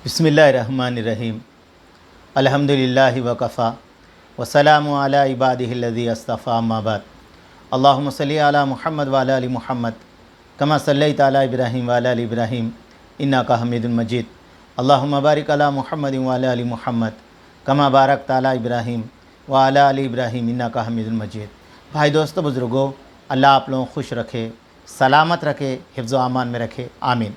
बिस्मिल्लाहिर्रहमानिर्रहीम अल्हम्दुलिल्लाहि वकफ़ा वस्सलामु अला इबादिहिल्लज़ी अस्तफ़ा अम्मा बाद अल्लाहुम्मा सल्लि अला मुहम्मद व अला आलि मुहम्मद कमा सल्लैता अला इब्राहीम व अला आलि इब्राहीम इन्नका हमीदुम मजीद अल्लाहुम्मा बारिक अला मुहम्मद व अला आलि मुहम्मद कमा बारकता अला इब्राहीम व अला आलि इब्राहीम इन्नका हमीदुम मजीद। भाई दोस्तों बुज़ुर्गों, अल्लाह आप लोगों को खुश रखे, सलामत रखे, हिफ्ज़ व अमान में रखे, आमीन।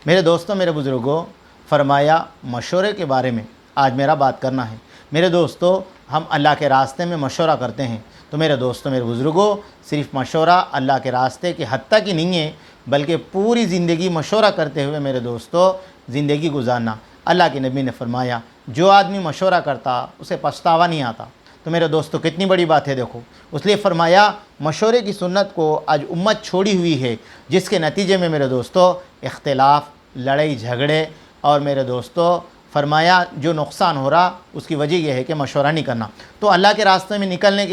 मेरे दोस्तों, मेरे बुज़ुर्गों, फरमाया मशवरे के बारे में आज मेरा बात करना है। मेरे दोस्तों, हम अल्लाह के रास्ते में मशवरा करते हैं, तो मेरे दोस्तों, मेरे बुज़ुर्गों, सिर्फ मशवरा अल्लाह के रास्ते की हद तक ही नहीं है, बल्कि पूरी ज़िंदगी मशवरा करते हुए मेरे दोस्तों ज़िंदगी गुजारना। अल्लाह के नबी ने फरमाया, जो आदमी मशवरा करता उसे पछतावा नहीं आता। तो मेरे दोस्तों, कितनी बड़ी बात है देखो। इसलिए फरमाया मशवरे की सुन्नत को आज उम्मत छोड़ी हुई है, जिसके नतीजे में मेरे दोस्तों इख्तिलाफ, लड़ाई झगड़े और मेरे दोस्तों फरमाया जो नुकसान हो रहा उसकी वजह यह है कि मशवरा नहीं करना। तो अल्लाह के रास्ते में निकलने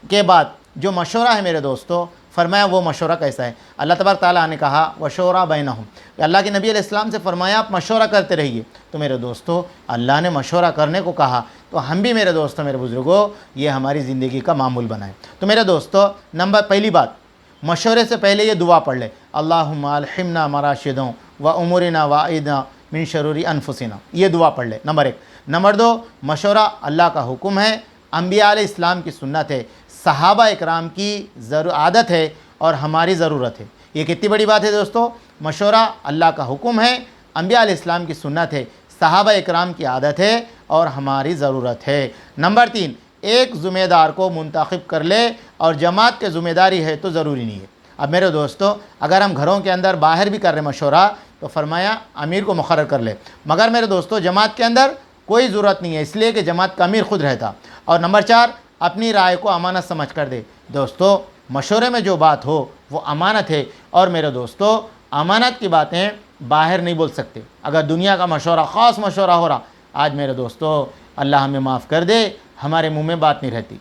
के बाद जो मशवरा है मेरे दोस्तों, फरमाया वो मशवरा कैसा है। अल्लाह तबारक ताला ने कहा वशौरा बैनहुम, अल्लाह के नबी अलैहिस्सलाम से फरमाया आप मशवरा करते रहिए। तो मेरे दोस्तों, अल्लाह ने मशवरा करने को कहा, तो हम भी मेरे दोस्तों, मेरे बुज़ुर्गों, ये हमारी ज़िंदगी का मामूल बनाए। तो मेरे दोस्तों, पहली बात, मशवरे से पहले ये दुआ पढ़ ले, अल्लाहुम्मा अल्हिमना मराशिदों व उमुरिना व आइदना मिन शरूरी अनफुसिना, ये दुआ पढ़ ले, नंबर 1। नंबर 2, मशवरा अल्लाह का हुक्म है, अंबिया अलैहिस्सलाम की सुन्नत है, सहाबा इकराम की आदत है और हमारी ज़रूरत है। ये कितनी बड़ी बात है दोस्तों। मशवरा अल्लाह का हुक्म है, अंबिया अलैहिस्सलाम की सुन्नत है, सहाबा इकराम की आदत है और हमारी ज़रूरत है। नंबर 3, एक ज़िम्मेदार को मुंतखब कर ले और जमात की ज़िम्मेदारी है तो ज़रूरी नहीं है। अब मेरे दोस्तों, अगर हम घरों के अंदर बाहर भी कर रहे मशवरा तो फरमाया अमीर को मुकर्रर कर ले, मगर मेरे दोस्तों जमात के अंदर कोई ज़रूरत नहीं है, इसलिए कि जमात का अमीर खुद रहता। और नंबर 4, अपनी राय को अमानत समझ कर दे। दोस्तों, मशवरे में जो बात हो वो अमानत है, और मेरे दोस्तों अमानत की बातें बाहर नहीं बोल सकते। अगर दुनिया का मशवरा, ख़ास मशवरा हो रहा, आज मेरे दोस्तों अल्लाह हमें माफ़ कर दे, हमारे मुँह में बात नहीं रहती,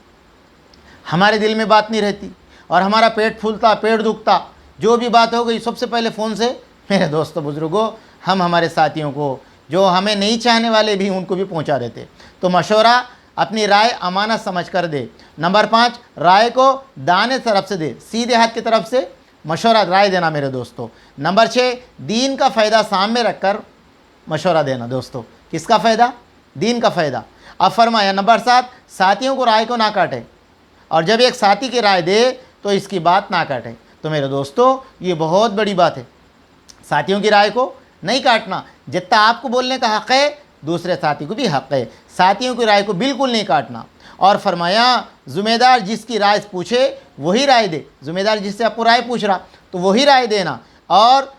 हमारे दिल में बात नहीं रहती, और हमारा पेट फूलता, पेट दुखता, जो भी बात हो गई सबसे पहले फ़ोन से मेरे दोस्तों बुज़ुर्गों हम हमारे साथियों को, जो हमें नहीं चाहने वाले भी, उनको भी पहुंचा देते। तो मशवरा अपनी राय अमानत समझ कर दे। नंबर 5, राय को दाने तरफ से दे, सीधे हाथ की तरफ से मशवरा राय देना मेरे दोस्तों। नंबर 6, दीन का फ़ायदा सामने रख कर मशवरा देना। दोस्तों, किसका फ़ायदा? दीन का फ़ायदा। अब फरमाया नंबर 7, साथियों को राय को ना काटे, और जब एक साथी की राय दे तो इसकी बात ना काटे। तो मेरे दोस्तों ये बहुत बड़ी बात है, साथियों की राय को नहीं काटना। जितना आपको बोलने का हक़ है दूसरे साथी को भी हक़ है, साथियों की राय को बिल्कुल नहीं काटना। और फरमाया ज़िम्मेदार जिसकी राय पूछे वही राय दे, ज़िम्मेदार जिससे आपको राय पूछ रहा तो वही राय देना, और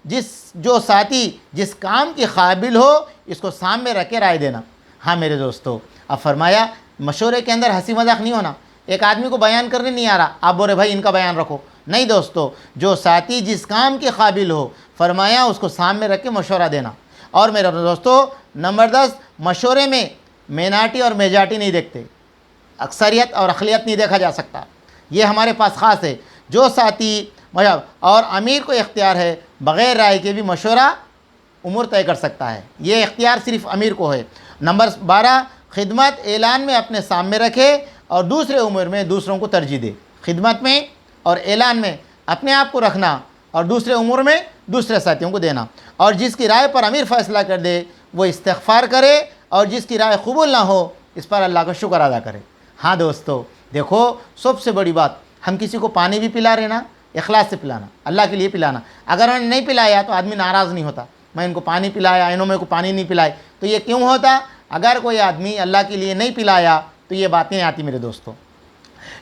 जो साथी जिस काम के काबिल हो इसको सामने रख के राय देना। हाँ मेरे दोस्तों, अब फरमाया मशवरे के अंदर हंसी मजाक नहीं होना। एक आदमी को बयान करने नहीं आ रहा, आप बोले भाई इनका बयान रखो, नहीं दोस्तों, जो साथी जिस काम के काबिल हो फरमाया उसको सामने रख के मशवरा देना। और मेरे दोस्तों नंबर 10, मशवरे में मेनाटी और मेजॉरिटी नहीं देखते, अक्सरियत और अक़लियत नहीं देखा जा सकता, ये हमारे पास ख़ास है। जो साथी और अमीर को इख्तियार है बग़ैर राय के भी मशवरा उम्र तय कर सकता है, ये इख्तियार सिर्फ अमीर को है। नंबर 12, खिदमत ऐलान में अपने सामने रखे और दूसरे उम्र में दूसरों को तरजीह दे। खिदमत में और ऐलान में अपने आप को रखना और दूसरे उम्र में दूसरे साथियों को देना। और जिसकी राय पर अमीर फ़ैसला कर दे वो इस्तिग़फ़ार करे, और जिसकी राय कबूल ना हो इस पर अल्लाह का शुक्र अदा करे। हाँ दोस्तों देखो, सबसे बड़ी बात, हम किसी को पानी भी पिला रहे ना, इखलास से पिलाना, अल्लाह के लिए पिलाना। अगर उन्होंने नहीं पिलाया तो आदमी नाराज़ नहीं होता, मैं इनको पानी पिलाया, इन्होंने मेरे को पानी नहीं पिलाए, तो ये क्यों होता? अगर कोई आदमी अल्लाह के लिए नहीं पिलाया तो ये बातें आती मेरे दोस्तों।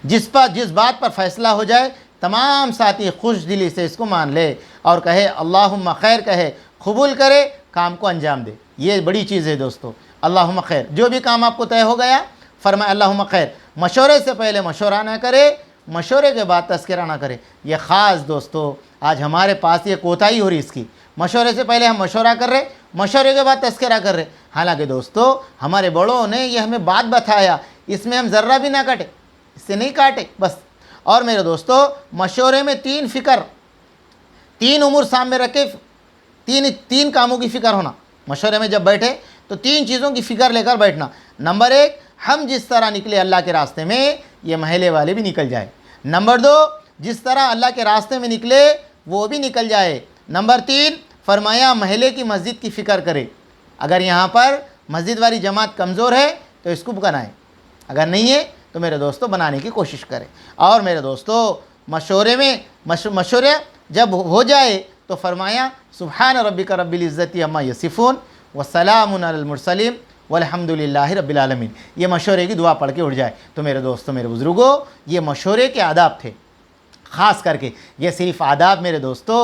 जिस बात पर फ़ैसला हो जाए तमाम साथी खुश दिली से इसको मान ले और कहे अल्लाहुम्मा खैर, कहे कबूल करे, काम को अंजाम दे। ये बड़ी चीज़ है दोस्तों, अल्लाहुम्मा खैर। जो भी काम आपको तय हो गया फरमाए अल्लाहुम्मा खैर। मशवरे से पहले मशवरा ना करे, मशवरे के बाद तज़किरा ना करे। ये ख़ास दोस्तों आज हमारे पास ये कोताही हो रही इसकी। मशवरे से पहले हम मशवरा कर रहे, मशवरे के बाद तज़किरा कर रहे। हालांकि दोस्तों हमारे बड़ों ने ये हमें बात बताया, इसमें हम ज़र्रा भी ना काटे, इससे नहीं काटे बस। और मेरे दोस्तों मशवरे में 3 फ़िक्र, 3 उम्र सामने रखे, तीन कामों की फ़िक्र होना। مشورے میں جب بیٹھے تو 3 چیزوں کی فکر لے کر بیٹھنا. نمبر 1 ہم جس طرح نکلے اللہ کے راستے میں یہ محلے والے بھی نکل جائے. نمبر 2 جس طرح اللہ کے راستے میں نکلے وہ بھی نکل جائے. نمبر 3 فرمایا محلے کی مسجد کی فکر کرے. اگر یہاں پر مسجد والی جماعت کمزور ہے تو اس کو بنائیں، اگر نہیں ہے تو میرے دوستو بنانے کی کوشش کریں. اور میرے دوستو مشورے جب ہو جائے تو فرمایا سبحان ربک رب العزت عما یصفون وسلام علی المرسلین والحمد للہ رب العالمین. یہ مشورے کی دعا پڑھ کے اٹھ جائے. تو میرے دوستو میرے بزرگوں یہ مشورے کے آداب تھے. خاص کر کے یہ صرف آداب میرے دوستو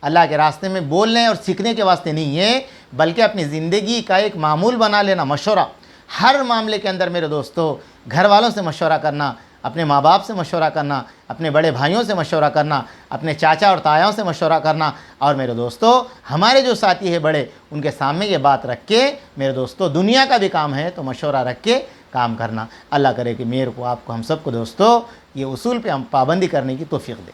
اللہ کے راستے میں بولنے اور سیکھنے کے واسطے نہیں ہے، بلکہ اپنی زندگی کا ایک معمول بنا لینا. مشورہ ہر معاملے کے اندر میرے دوستو گھر والوں سے مشورہ کرنا، اپنے ماں باپ سے مشورہ کرنا، اپنے بڑے بھائیوں سے مشورہ کرنا، اپنے چاچا اور تایاؤں سے مشورہ کرنا. اور میرے دوستو ہمارے جو ساتھی ہیں بڑے ان کے سامنے یہ بات رکھ کے میرے دوستو دنیا کا بھی کام ہے تو مشورہ رکھ کے کام کرنا. اللہ کرے کہ میرے کو آپ کو ہم سب کو دوستو یہ اصول پہ ہم پابندی کرنے کی توفیق دے.